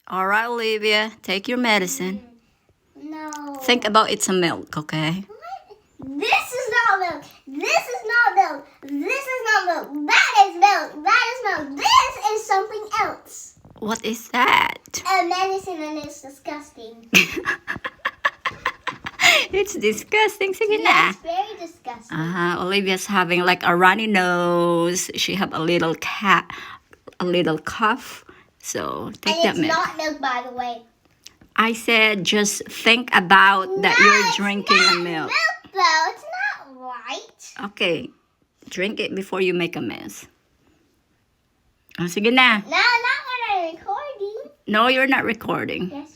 All right, Olivia, take your medicine. No. Think about it's a milk, okay? This is not milk. This is not milk. This is not milk. That is milk. That is milk. This is something else. What is that? A medicine, and it's disgusting. It's disgusting. Sige na. Yeah, it's very disgusting. Olivia's having like a runny nose. She have a little cough. So take And that it's milk. not milk, by the way. I said just think about that you're drinking a milk. Milk, though. It's not right. Okay, drink it before you make a mess. Sige na. No, not when I'm recording. No, you're not recording. Yes,